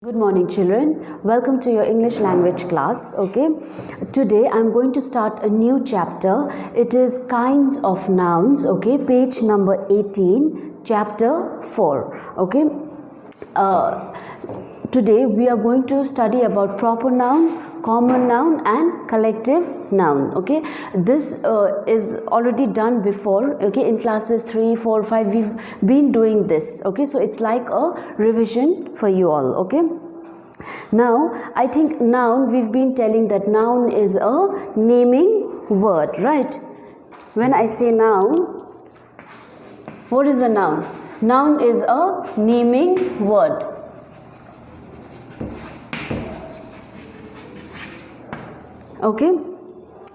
Good morning children, welcome to your English language class. Okay, today I'm going to start a new chapter. It is kinds of nouns. Okay, page number 18, chapter 4. Okay, today we are going to study about proper noun, common noun and collective noun. Okay, this is already done before. Okay, in classes 3, 4, 5 we've been doing this. Okay, so it's like a revision for you all. Okay, now I think noun, we've been telling that noun is a naming word, right? When I say noun, what is a noun? Noun is a naming word. Okay,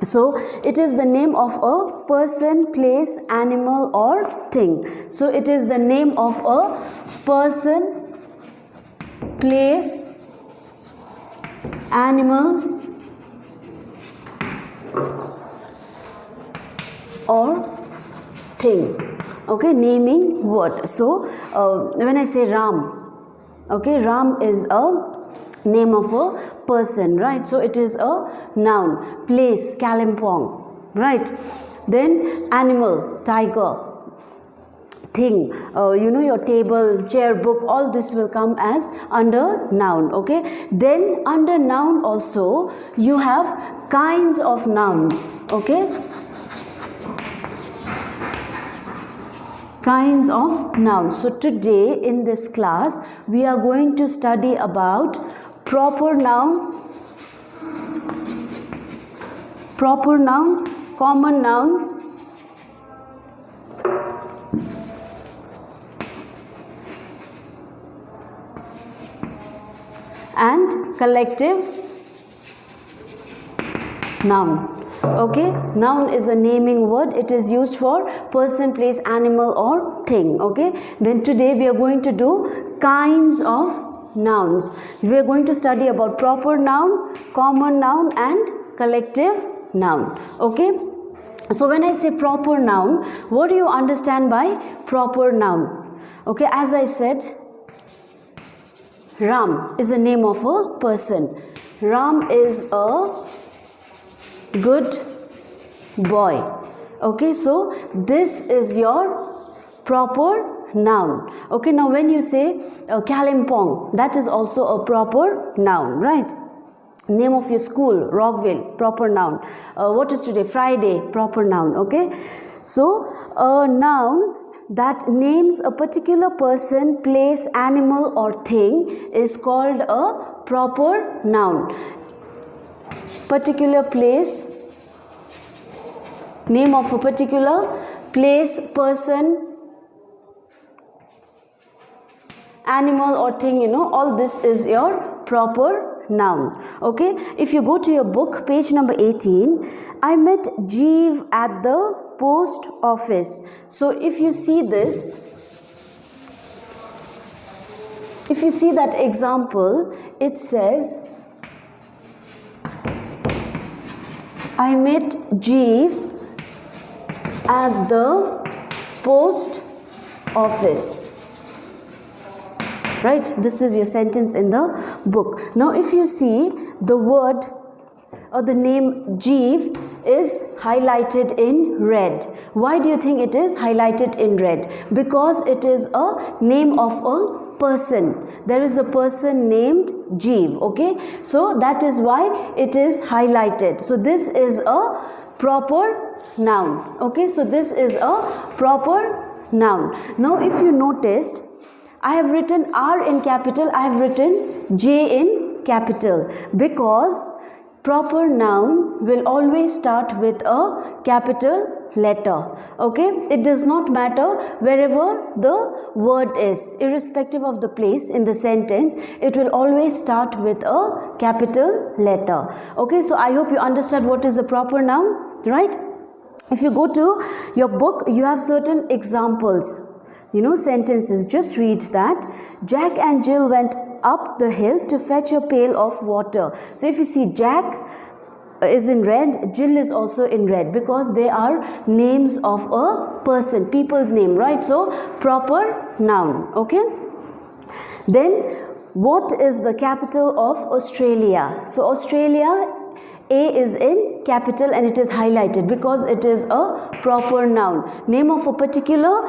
so it is the name of a person, place, animal or thing. So it is the name of a person, place, animal or thing. Okay, naming word. So when I say Ram, okay, Ram is a name of a person, right? So it is a noun. Place, Kalimpong, right? Then animal, tiger. Thing, your table, chair, book, all this will come as under noun. Okay, then under noun also you have kinds of nouns. Okay, kinds of nouns. So today in this class we are going to study about proper noun, common noun, and collective noun. Okay, noun is a naming word. It is used for person, place, animal or thing. Okay, then today we are going to do kinds of nouns. We are going to study about proper noun, common noun and collective noun. Okay, so when I say proper noun, what do you understand by proper noun? Okay, as I said, Ram is the name of a person. Ram is a good boy. Okay, so this is your proper noun. Okay, now when you say Kalimpong, that is also a proper noun, right? Name of your school, Rockville, proper noun. What is today? Friday, proper noun. Okay, so a noun that names a particular person, place, animal or thing is called a proper noun. Particular place, name of a particular place, person, animal or thing, all this is your proper noun. Okay, if you go to your book, page number 18, I met Jeev at the post office. So if you see this, if you see that example, it says I met Jeev at the post office. Right, this is your sentence in the book. Now if you see the word or the name Jeev is highlighted in red. Why do you think it is highlighted in red? Because it is a name of a person. There is a person named Jeev. Okay, so that is why it is highlighted. So this is a proper noun. Okay, so this is a proper noun. Now if you noticed, I have written R in capital, I have written J in capital, because proper noun will always start with a capital letter. Okay, it does not matter wherever the word is, irrespective of the place in the sentence, it will always start with a capital letter. Okay, so I hope you understand what is a proper noun, right? If you go to your book, you have certain examples, sentences. Just read that. Jack and Jill went up the hill to fetch a pail of water. So if you see Jack is in red, Jill is also in red, because they are names of a person, people's name, right? So proper noun. Okay, then What is the capital of Australia? So Australia, A is in capital and it is highlighted because it is a proper noun. Name of a particular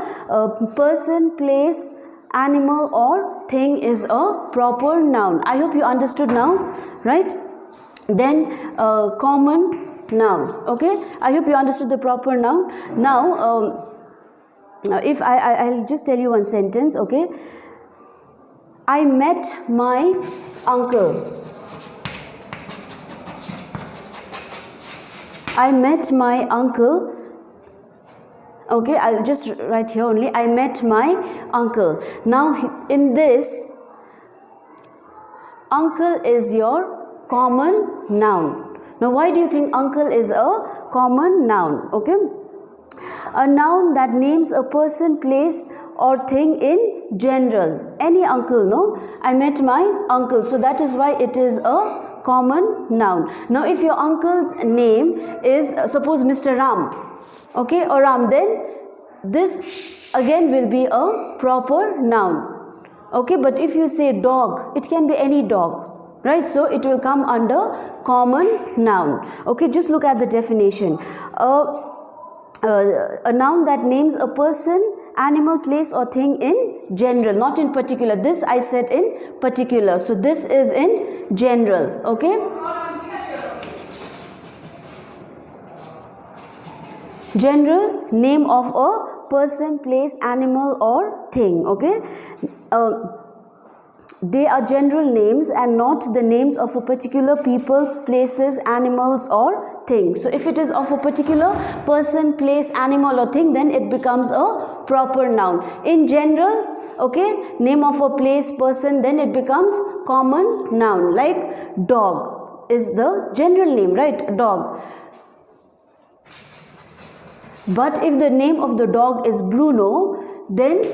person, place, animal or thing is a proper noun. I hope you understood now, right? Then common noun. Okay, I hope you understood the proper noun. Now if I'll just tell you one sentence. Okay, I met my uncle. I met my uncle. Okay, I'll just write here only. I met my uncle. Now in this, uncle is your common noun. Now why do you think uncle is a common noun? Okay, a noun that names a person, place or thing in general. Any uncle, no? I met my uncle, so that is why it is a common noun. Now if your uncle's name is suppose Mr. Ram, okay, or Ram, then this again will be a proper noun. Okay, but if you say dog, it can be any dog, right? So it will come under common noun. Okay, just look at the definition. A noun that names a person, animal, place or thing in general, not in particular. This I said in particular, so this is in general. Okay, general, name of a person, place, animal or thing. Okay, they are general names and not the names of a particular people, places, animals or things. So if it is of a particular person, place, animal or thing, then it becomes a proper noun. In general, okay, name of a place, person, then it becomes common noun. Like dog is the general name, right? Dog. But if the name of the dog is Bruno, then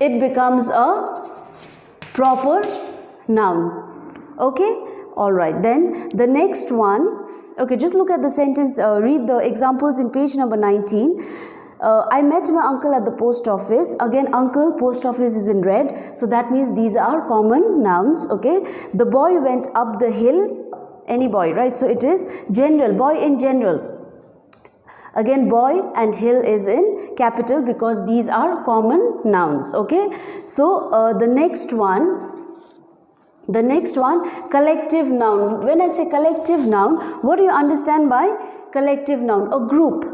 it becomes a proper noun. Okay, all right, then the next one. Okay, just look at the sentence, read the examples in page number 19. I met my uncle at the post office. Again, uncle, post office is in red, so that means these are common nouns. Okay, the boy went up the hill. Any boy, right? So it is general, boy in general. Again, boy and hill is in capital because these are common nouns. Okay, so the next one, collective noun. When I say collective noun, what do you understand by collective noun? A group,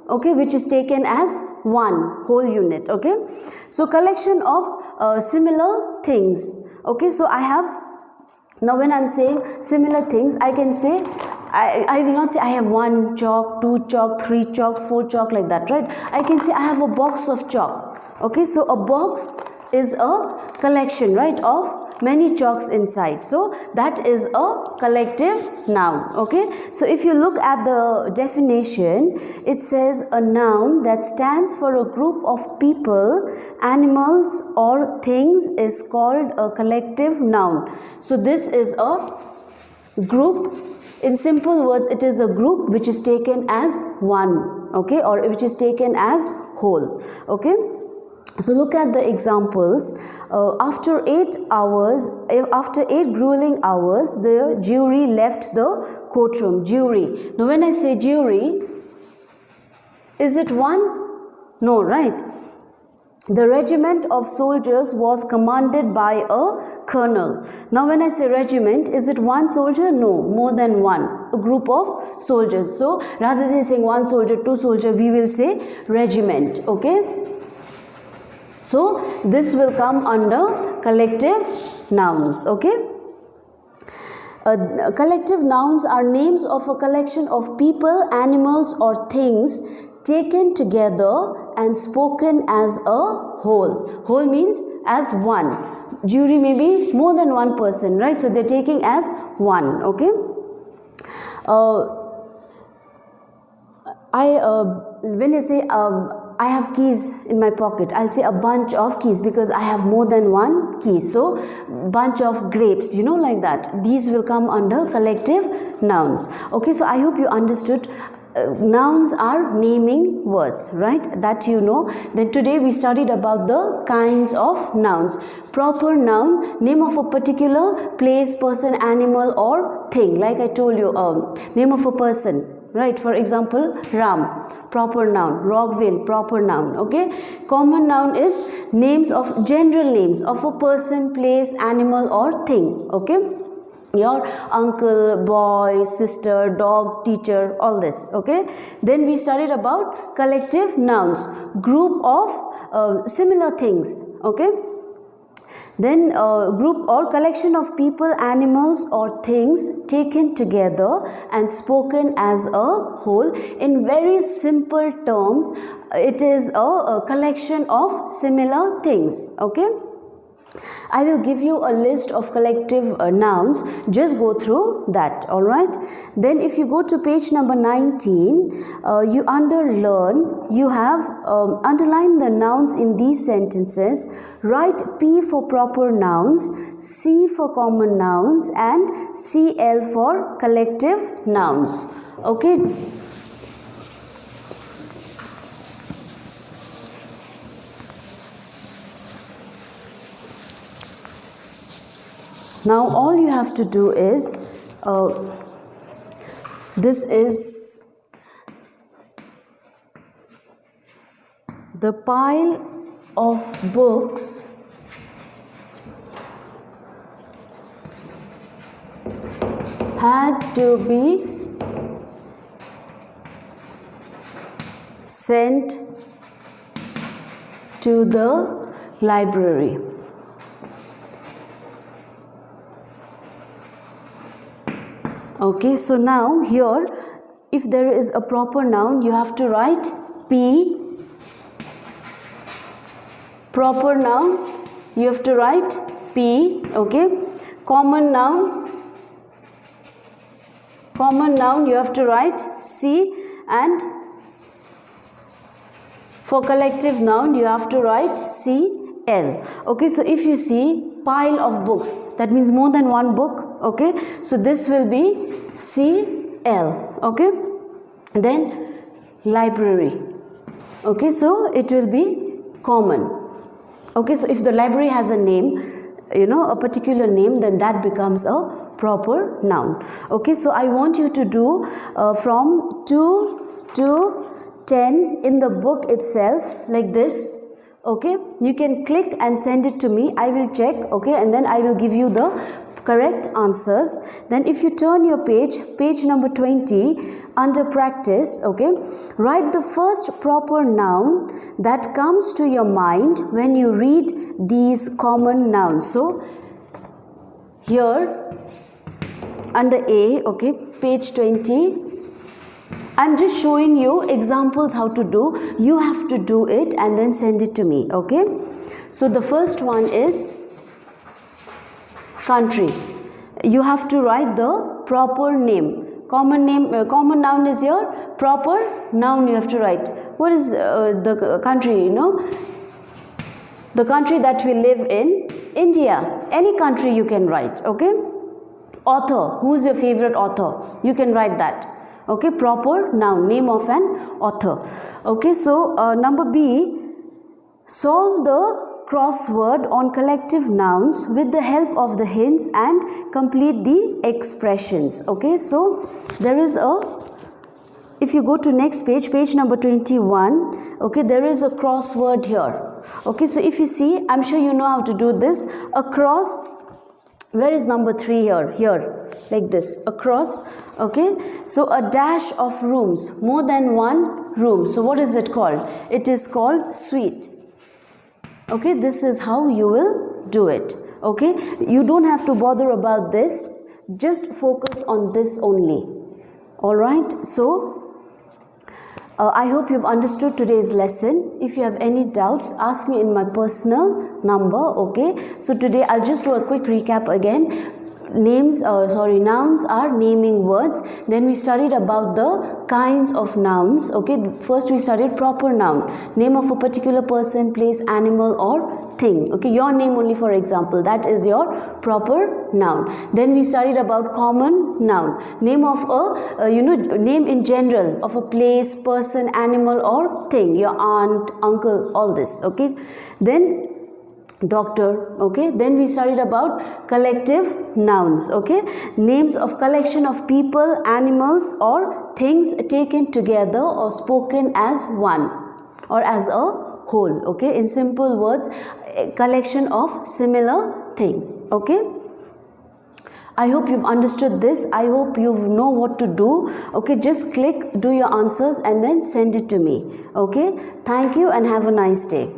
okay, which is taken as one whole unit. Okay, so collection of similar things. Okay, so I have, now when I'm saying similar things, I can say, I will not say I have 1 chalk, 2 chalk, 3 chalk, 4 chalk, like that, right? I can say I have a box of chalk. Okay, so a box is a collection, right, of many chalks inside. So that is a collective noun. Okay, so if you look at the definition, it says a noun that stands for a group of people, animals or things is called a collective noun. So this is a group. In simple words, it is a group which is taken as one, okay, or which is taken as whole. Okay, so look at the examples. After 8 grueling hours, the jury left the courtroom. Jury. Now when I say jury, is it one? No, right? The regiment of soldiers was commanded by a colonel. Now when I say regiment, is it one soldier? No, more than one. A group of soldiers. So rather than saying 1 soldier, 2 soldier, we will say regiment. Okay. So this will come under collective nouns. Okay. Collective nouns are names of a collection of people, animals or things taken together and spoken as a whole. Whole means as one. Jury may be more than one person, right? So they're taking as one. Okay. When you say I have keys in my pocket, I'll say a bunch of keys because I have more than one key. So bunch of grapes, like that. These will come under collective nouns. Okay, so I hope you understood nouns are naming words, right? That you know. Then today we studied about the kinds of nouns. Proper noun, name of a particular place, person, animal or thing. Like I told you, name of a person, right? For example, Ram, proper noun. Rockville, proper noun. Okay. Common noun is names of general names of a person, place, animal or thing. Okay. Your uncle, boy, sister, dog, teacher, all this. Okay. Then we studied about collective nouns, group of similar things. Okay. Then group or collection of people, animals or things taken together and spoken as a whole. In very simple terms, it is a collection of similar things. Okay. I will give you a list of collective nouns. Just go through that. All right. Then if you go to page number 19, you under learn, you have underline the nouns in these sentences. Write P for proper nouns, C for common nouns and CL for collective nouns. Okay. Now all you have to do is, this is the pile of books had to be sent to the library. Okay, so now here, if there is a proper noun, you have to write P. Proper noun, you have to write P. Okay, common noun, you have to write C, and for collective noun, you have to write CL. Okay, so if you see pile of books, that means more than one book. Okay, so this will be CL. Okay, then library. Okay, so it will be common. Okay, so if the library has a name, you know, a particular name, then that becomes a proper noun. Okay, so I want you to do from 2 to 10 in the book itself, like this. Okay, you can click and send it to me. I will check. Okay, and then I will give you the correct answers. Then if you turn your page number 20, under practice, okay, write the first proper noun that comes to your mind when you read these common nouns. So here under A, okay, page 20, I'm just showing you examples how to do. You have to do it and then send it to me. Okay, so the first one is country. You have to write the proper name. Common noun is your proper noun. You have to write. What is the country? You know, the country that we live in, India. Any country you can write. Okay. Author. Who is your favorite author? You can write that. Okay. Proper noun, name of an author. Okay. So number B, solve the crossword on collective nouns with the help of the hints and complete the expressions. Okay, so there is if you go to next page number 21, okay, there is a crossword here. Okay, so if you see, I'm sure you know how to do this. Across, where is number 3 here? Here, like this, across. Okay, so a dash of rooms, more than one room. So what is it called? It is called suite. Okay, this is how you will do it. Okay, you don't have to bother about this, just focus on this only. All right, so I hope you've understood today's lesson. If you have any doubts, ask me in my personal number. Okay, so today I'll just do a quick recap again. nouns are naming words. Then we studied about the kinds of nouns. Okay, first we studied proper noun, name of a particular person, place, animal or thing. Okay, your name only, for example, that is your proper noun. Then we studied about common noun, name of a name in general of a place, person, animal or thing, your aunt, uncle, all this. Okay, then doctor. Okay, then we studied about collective nouns. Okay, names of collection of people, animals or things taken together or spoken as one or as a whole. Okay, in simple words, a collection of similar things. Okay, I hope you've understood this. I hope you know what to do. Okay, just click, do your answers and then send it to me. Okay, thank you and have a nice day.